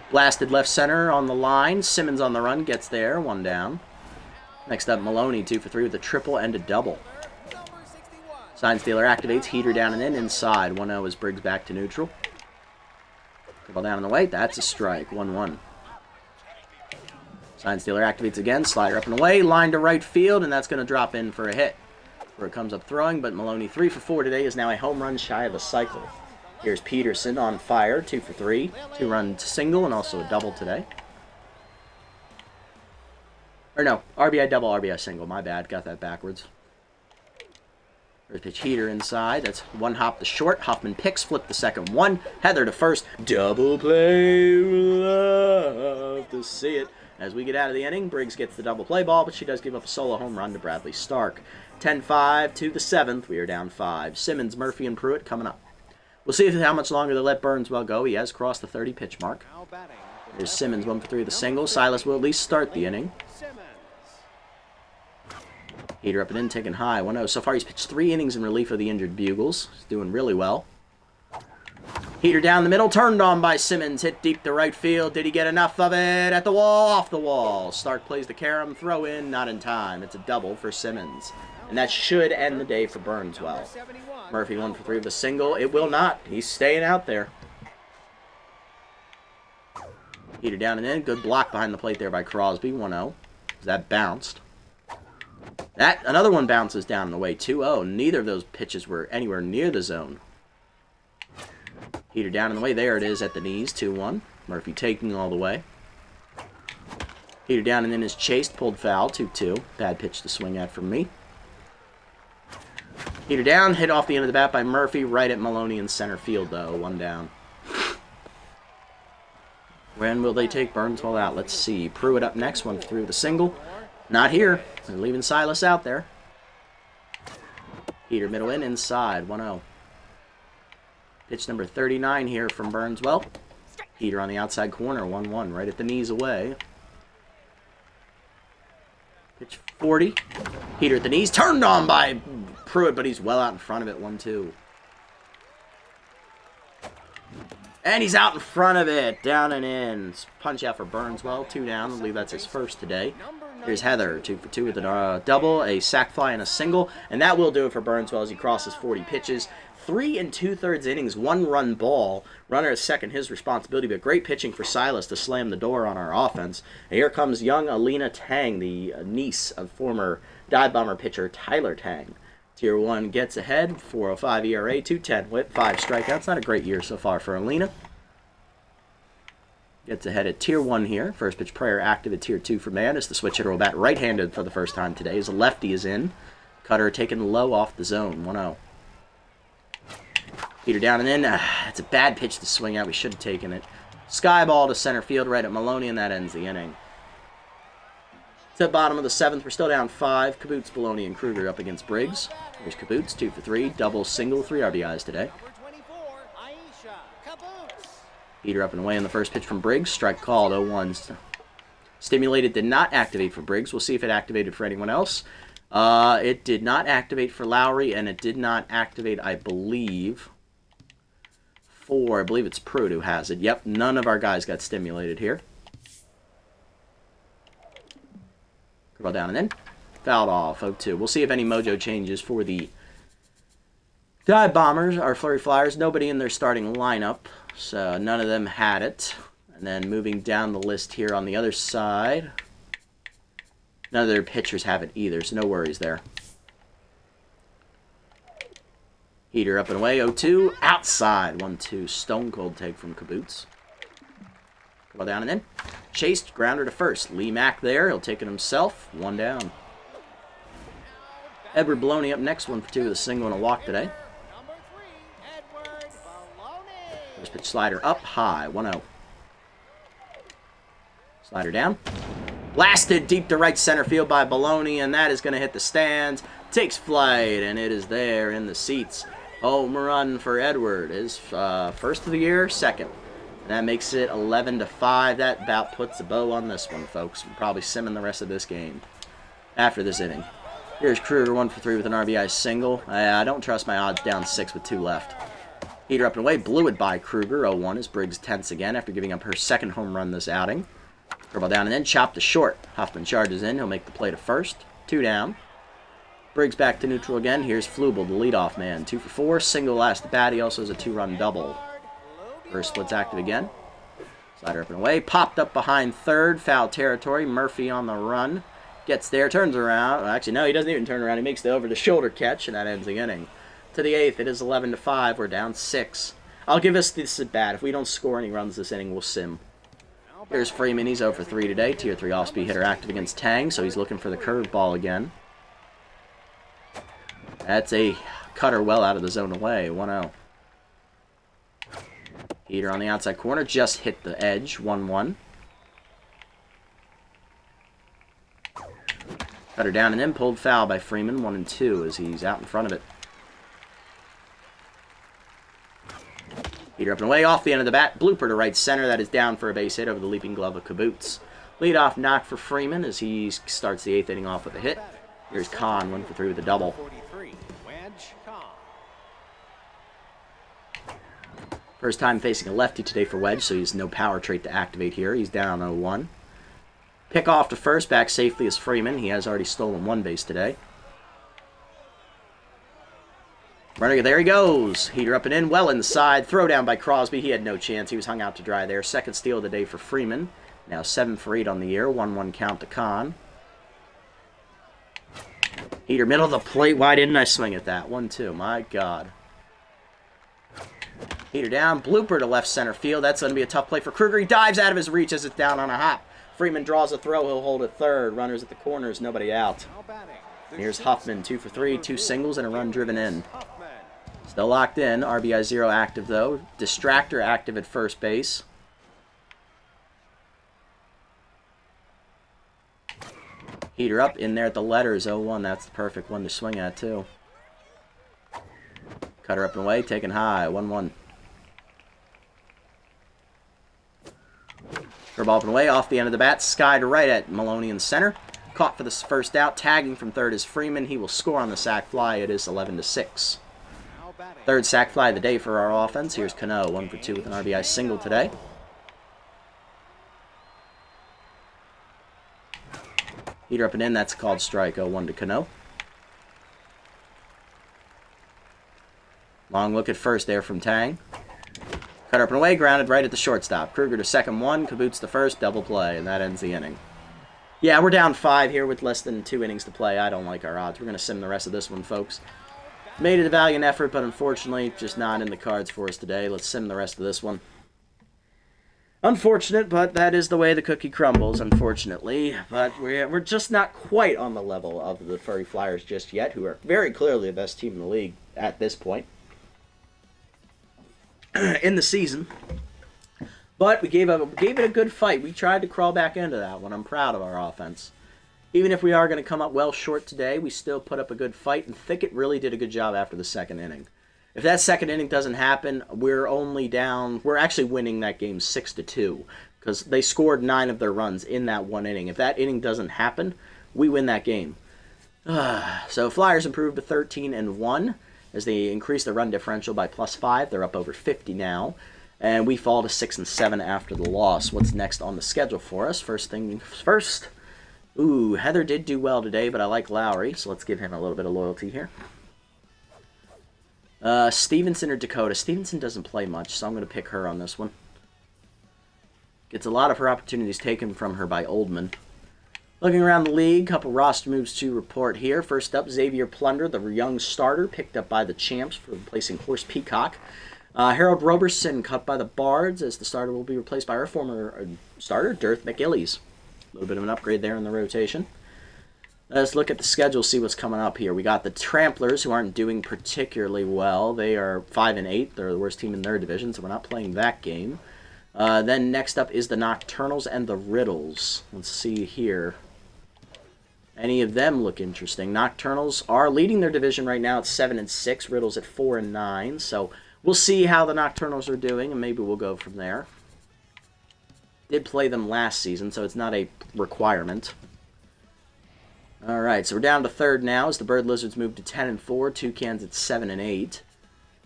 Blasted left center on the line. Simmons on the run, gets there, 1 down. Next up, Maloney, 2 for 3 with a triple and a double. Sign stealer activates, heater down and in, inside. 1-0 as Briggs back to neutral. Curveball down on the way, that's a strike, 1-1. Sign stealer activates again, slider up and away, line to right field, and that's going to drop in for a hit. Where it comes up throwing, but Maloney 3 for 4 today is now a home run shy of a cycle. Here's Peterson on fire, 2 for 3, 2-run single and also a double today. Or no, RBI double, RBI single, my bad, got that backwards. First pitch heater inside, that's 1 hop to short, Huffman picks, flip the second 1, Heather to first, double play, love to see it. As we get out of the inning, Briggs gets the double play ball, but she does give up a solo home run to Bradley Stark. 10-5 to the 7th. We are down 5. Simmons, Murphy, and Pruitt coming up. We'll see how much longer they let Burnswell go. He has crossed the 30-pitch mark. There's Simmons, 1 for 3 with a single. Silas will at least start the inning. Heater up and in, taking high. 1-0. So far, he's pitched 3 innings in relief of the injured Bugles. He's doing really well. Heater down the middle, turned on by Simmons, hit deep to right field. Did he get enough of it? At the wall, off the wall. Stark plays the carom, throw in, not in time. It's a double for Simmons. And that should end the day for Burnswell. Murphy 1 for 3 with a single. It will not. He's staying out there. Heater down and in. Good block behind the plate there by Crosby. 1-0. That bounced. Another one bounces down and away. 2-0. Neither of those pitches were anywhere near the zone. Heater down and away. There it is at the knees. 2-1. Murphy taking all the way. Heater down and in is chased. Pulled foul. 2-2. Bad pitch to swing at from me. Heater down, hit off the end of the bat by Murphy, right at Maloney in center field, though. 1 down. When will they take Burnswell out? Let's see. Pruitt up next. 1 for 3 with a single. Not here. They're leaving Silas out there. Heater middle in, inside. 1-0. Pitch number 39 here from Burnswell. Heater on the outside corner. 1-1. Right at the knees away. Pitch 40. Heater at the knees. Turned on by Pruitt, but he's well out in front of it. 1-2. And he's out in front of it. Down and in. Punch out for Burnswell. 2 down. I believe that's his first today. Here's Heather. 2 for 2 with a double, a sac fly, and a single. And that will do it for Burnswell as he crosses 40 pitches. 3 2/3 innings, 1-run ball. Runner at second, his responsibility, but great pitching for Silas to slam the door on our offense. And here comes young Alina Tang, the niece of former Dive Bomber pitcher Tyler Tang. Tier 1 gets ahead, 4.05 ERA, 2.10 whip, 5 strikeouts. Not a great year so far for Alina. Gets ahead at Tier 1 here. First pitch prayer active at Tier 2 for Man as the switch hitter will bat right-handed for the first time today. As a lefty is in. Cutter taken low off the zone, 1-0. Heater down and in. It's a bad pitch to swing out. We should have taken it. Sky ball to center field right at Maloney, and that ends the inning. To the bottom of the 7th, we're still down 5. Kaboots, Baloney, and Kruger up against Briggs. Here's Kaboots, 2 for 3. Double, single, 3 RBIs today. Heater up and away on the first pitch from Briggs. Strike called, 0-1. Stimulated did not activate for Briggs. We'll see if it activated for anyone else. It did not activate for Lowry, and it did not activate, I believe, I believe it's Pruitt who has it. Yep, none of our guys got stimulated here. Curveball down and in. Fouled off, 0-2. We'll see if any mojo changes for the Dive Bombers, our Flurry Flyers. Nobody in their starting lineup, so none of them had it. And then moving down the list here on the other side, none of their pitchers have it either, so no worries there. Heater up and away, 0-2. Outside, 1-2. Stone cold take from Kaboots. Ball down and in. Chased, grounder to first. Lee Mack there. He'll take it himself. 1 down. Edward Baloney up next, 1 for 2 with a single and a walk today. First pitch slider up high, 1-0. Slider down. Blasted deep to right center field by Baloney, and that is going to hit the stands. Takes flight, and it is there in the seats. Home run for Edward. His first of the year, second. And that makes it 11-5. That about puts a bow on this one, folks. We're probably simming the rest of this game after this inning. Here's Kruger, 1 for 3 with an RBI single. I don't trust my odds down 6 with 2 left. Heater up and away, blew it by Kruger, 0-1 as Briggs tense again after giving up her second home run this outing. Curveball down and then chopped to short. Huffman charges in. He'll make the play to first. 2 down. Briggs back to neutral again. Here's Flubel, the leadoff man. 2 for 4. Single last at bat. He also has a 2-run double. First split's active again. Slider up and away. Popped up behind third. Foul territory. Murphy on the run. Gets there. Turns around. Well, actually, no, he doesn't even turn around. He makes the over-the-shoulder catch, and that ends the inning. To the 8th, it is 11-5. We're down 6. I'll give us this at bat. If we don't score any runs this inning, we'll sim. Here's Freeman. He's 0 for 3 today. Tier 3 off-speed hitter active against Tang, so he's looking for the curveball again. That's a cutter well out of the zone away. 1-0. Heater on the outside corner. Just hit the edge. 1-1. Cutter down and in. Pulled foul by Freeman. 1-2 as he's out in front of it. Heater up and away off the end of the bat. Blooper to right center. That is down for a base hit over the leaping glove of Kaboots. Leadoff knock for Freeman as he starts the 8th inning off with a hit. Here's Kahn, 1 for 3 with a double. First time facing a lefty today for Wedge, so he has no power trait to activate here. He's down 0-1. Pick off to first, back safely as Freeman. He has already stolen 1 base today. Runner, there he goes. Heater up and in, well inside. Throw down by Crosby. He had no chance. He was hung out to dry there. Second steal of the day for Freeman. Now 7 for 8 on the year. 1-1 count to Kahn. Heater middle of the plate. Why didn't I swing at that? 1-2. My God. Heater down. Blooper to left center field. That's going to be a tough play for Kruger. He dives out of his reach as it's down on a hop. Freeman draws a throw. He'll hold it third. Runners at the corners. Nobody out. Here's Huffman. 2 for 3. 2 singles and a run driven in. Still locked in. RBI 0 active, though. Distractor active at first base. Heater up in there at the letters. 0-1. That's the perfect one to swing at, too. Cutter up and away. Taken high. 1-1. Curveball up and away. Off the end of the bat. Skied right at Maloney in the center. Caught for the first out. Tagging from third is Freeman. He will score on the sac fly. It is 11-6. Third sac fly of the day for our offense. Here's Cano. 1 for 2 with an RBI single today. Heater up and in. That's a called strike. 0-1 to Cano. Long look at first there from Tang. Cutter up and away. Grounded right at the shortstop. Kruger to second 1. Kaboots to first. Double play. And that ends the inning. Yeah, we're down 5 here with less than 2 innings to play. I don't like our odds. We're going to sim the rest of this one, folks. Made it a valiant effort, but unfortunately, just not in the cards for us today. Let's sim the rest of this one. Unfortunate, but that is the way the cookie crumbles, unfortunately. But we're just not quite on the level of the Furry Flyers just yet, who are very clearly the best team in the league at this point in the season. But we gave it a good fight. We tried to crawl back into that one. I'm proud of our offense. Even if we are going to come up well short today, we still put up a good fight, and Thicket really did a good job after the second inning. If that second inning doesn't happen, we're actually winning that game 6-2, because they scored 9 of their runs in that one inning. If that inning doesn't happen, we win that game. So Flyers improved to 13-1 as they increased the run differential by +5. They're up over 50 now. And we fall to 6-7 after the loss. What's next on the schedule for us? First thing first. Ooh, Heather did do well today, but I like Lowry, so let's give him a little bit of loyalty here. Stevenson or Dakota. Stevenson doesn't play much, so I'm going to pick her on this one. Gets a lot of her opportunities taken from her by Oldman. Looking around the league, couple roster moves to report here. First up, Xavier Plunder, the young starter, picked up by the Champs for replacing Horse Peacock. Harold Roberson cut by the Bards, as the starter will be replaced by our former starter, Dirth McGillies. A little bit of an upgrade there in the rotation. Let's look at the schedule, see what's coming up here. We got the Tramplers, who aren't doing particularly well. They are 5-8. They're the worst team in their division, so we're not playing that game. Then next up is the Nocturnals and the Riddles. Let's see here. Any of them look interesting. Nocturnals are leading their division right now at 7-6. Riddles at 4-9. So we'll see how the Nocturnals are doing, and maybe we'll go from there. Did play them last season, so it's not a requirement. Alright, so we're down to third now as the Bird Lizards move to 10-4. Toucans at 7-8.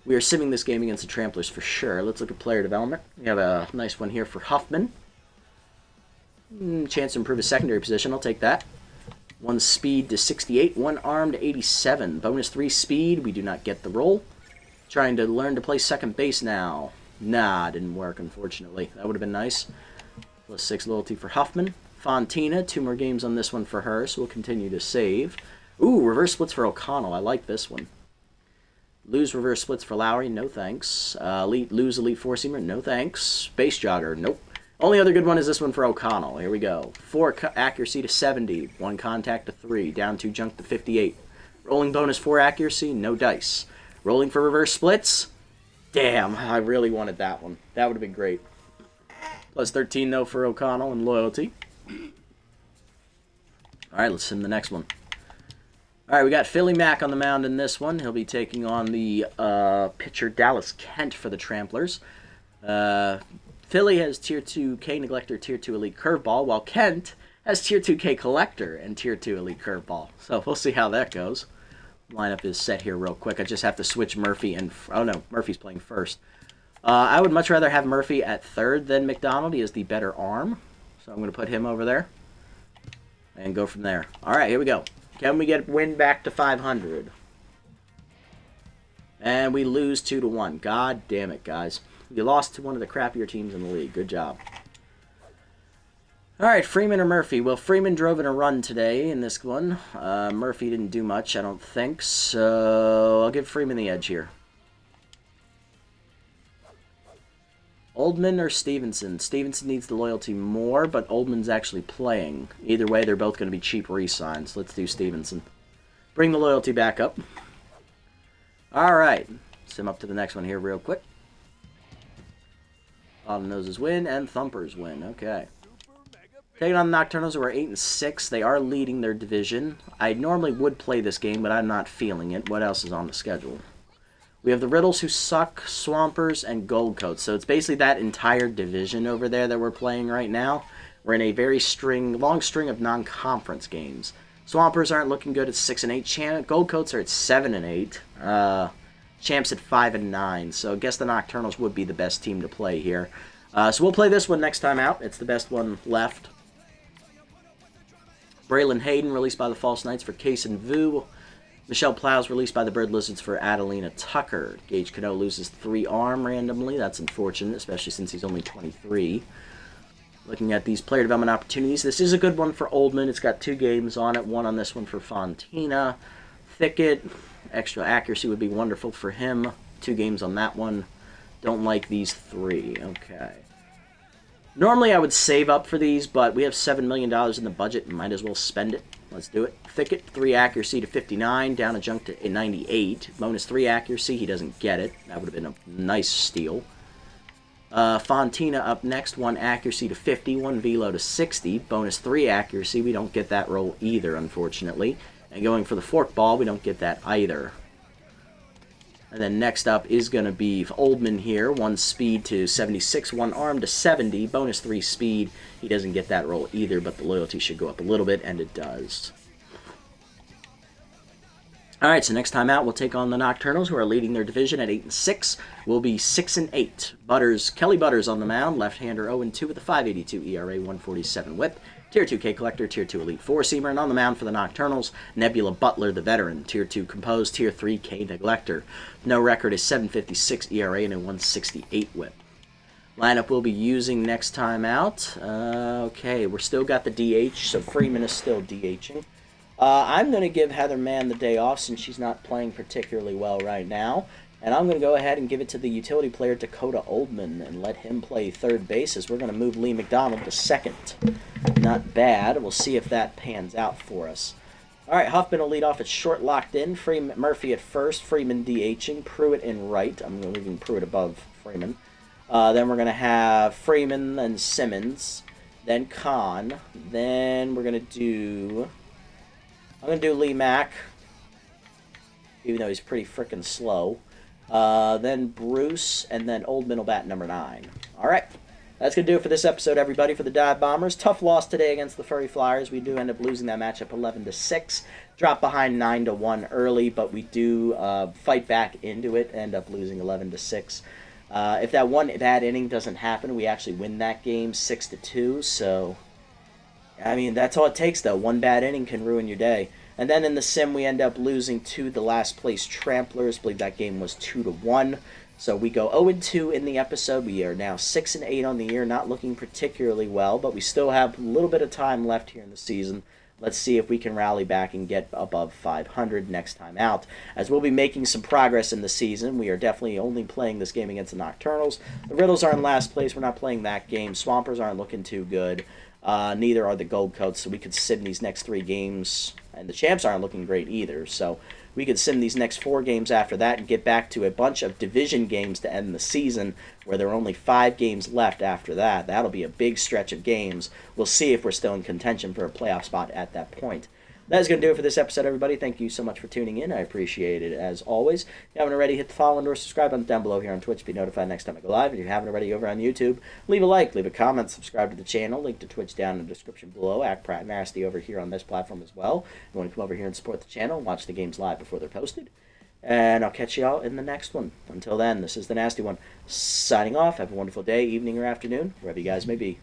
We are simming this game against the Tramplers for sure. Let's look at player development. We have a nice one here for Huffman. Chance to improve his secondary position. I'll take that. 1 speed to 68. 1 arm to 87. Bonus 3 speed. We do not get the roll. Trying to learn to play second base now. Nah, didn't work, unfortunately. That would have been nice. +6 loyalty for Huffman. Fontina, 2 more games on this one for her, so we'll continue to save. Ooh, reverse splits for O'Connell. I like this one. Lose reverse splits for Lowry. No thanks. Lose elite 4-seamer. No thanks. Space jogger. Nope. Only other good one is this one for O'Connell. Here we go. 4 accuracy to 70. 1 contact to 3. Down 2 junk to 58. Rolling bonus 4 accuracy. No dice. Rolling for reverse splits. Damn, I really wanted that one. That would have been great. +13 though for O'Connell and loyalty. Alright, let's sim the next one. Alright, we got Philly Mack on the mound in this one. He'll be taking on the pitcher Dallas Kent for the Tramplers. Philly has Tier 2 K Neglector, Tier 2 Elite Curveball, while Kent has Tier 2 K Collector and Tier 2 Elite Curveball. So we'll see how that goes. Lineup is set here real quick. I just have to switch Murphy and... Oh no, Murphy's playing first. I would much rather have Murphy at third than McDonald. He has the better arm. So I'm going to put him over there. And go from there. Alright, here we go. Can we win back to 500? And we lose 2-1. God damn it, guys. You lost to one of the crappier teams in the league. Good job. Alright, Freeman or Murphy? Well, Freeman drove in a run today in this one. Murphy didn't do much, I don't think. So I'll give Freeman the edge here. Oldman or Stevenson? Stevenson needs the loyalty more, but Oldman's actually playing. Either way, they're both going to be cheap re-signs. Let's do Stevenson. Bring the loyalty back up. Alright. Sim up to the next one here real quick. Bottom noses win, and thumpers win. Okay. Taking on the Nocturnals, who are 8-6. They are leading their division. I normally would play this game, but I'm not feeling it. What else is on the schedule? We have the Riddles, who suck, Swampers, and Goldcoats. So it's basically that entire division over there that we're playing right now. We're in a very long string of non-conference games. Swampers aren't looking good at 6-8. Goldcoats are at 7-8. Champs at 5-9. So I guess the Nocturnals would be the best team to play here. So we'll play this one next time out. It's the best one left. Braylon Hayden, released by the False Knights for Case and Vu. Michelle Plows, released by the Bird Lizards for Adelina Tucker. Gage Cano loses 3 arm randomly. That's unfortunate, especially since he's only 23. Looking at these player development opportunities, this is a good one for Oldman. It's got 2 games on it. One on this one for Fontina. Thicket, extra accuracy would be wonderful for him. 2 games on that one. Don't like these 3. Okay. Normally I would save up for these, but we have $7 million in the budget and might as well spend it. Let's do it. Thicket, 3 accuracy to 59, down a junk to 98. Bonus 3 accuracy, he doesn't get it. That would have been a nice steal. Fontina up next, 1 accuracy to 50, 1 velo to 60. Bonus 3 accuracy, we don't get that roll either, unfortunately. And going for the fork ball, we don't get that either. And then next up is going to be Oldman here. 1 speed to 76, 1 arm to 70. Bonus 3 speed. He doesn't get that roll either, but the loyalty should go up a little bit, and it does. Alright, so next time out, we'll take on the Nocturnals, who are leading their division at 8-6. We'll be 6-8. Kelly Butters on the mound. Left-hander 0-2 with a 5.82 ERA, 147 whip. Tier 2 K Collector, Tier 2 Elite 4-seamer, and on the mound for the Nocturnals, Nebula Butler, the veteran, Tier 2 Composed, Tier 3 K Neglector. No record is 7.56 ERA and a 168 whip. Lineup we'll be using next time out. Okay, we're still got the DH, so Freeman is still DHing. I'm going to give Heather Mann the day off since she's not playing particularly well right now. And I'm going to go ahead and give it to the utility player Dakota Oldman and let him play third base as we're going to move Lee McDonald to second. Not bad. We'll see if that pans out for us. All right, Huffman will lead off at short, locked in. Murphy at first, Freeman DHing, Pruitt in right. I'm leaving Pruitt above Freeman. Then we're going to have Freeman and Simmons. Then Kahn. Then we're going to do... I'm going to do Lee Mack, even though he's pretty freaking slow. Then Bruce, and then Oldman will bat number 9. All right, that's going to do it for this episode, everybody, for the Dive Bombers. Tough loss today against the Furry Flyers. We do end up losing that matchup 11-6. Drop behind 9-1 early, but we do fight back into it, end up losing 11-6. If that one bad inning doesn't happen, we actually win that game 6-2, so... I mean, that's all it takes, though. One bad inning can ruin your day. And then in the sim, we end up losing to the last place Tramplers. I believe that game was 2-1. So we go 0-2 in the episode. We are now 6-8 on the year, not looking particularly well, but we still have a little bit of time left here in the season. Let's see if we can rally back and get above 500 next time out. As we'll be making some progress in the season, we are definitely only playing this game against the Nocturnals. The Riddles are in last place. We're not playing that game. Swampers aren't looking too good. Neither are the Goldcoats, so we could sim these next 3 games. And the Champs aren't looking great either, so we could sim these next 4 games after that and get back to a bunch of division games to end the season, where there are only 5 games left after that. That'll be a big stretch of games. We'll see if we're still in contention for a playoff spot at that point. That is going to do it for this episode, everybody. Thank you so much for tuning in. I appreciate it, as always. If you haven't already, hit the follow and or subscribe button down below here on Twitch to be notified next time I go live. If you haven't already over on YouTube, leave a like, leave a comment, subscribe to the channel. Link to Twitch down in the description below. Act Pratt Nasty over here on this platform as well. If you want to come over here and support the channel and watch the games live before they're posted. And I'll catch y'all in the next one. Until then, this is the Nasty One, signing off. Have a wonderful day, evening, or afternoon, wherever you guys may be.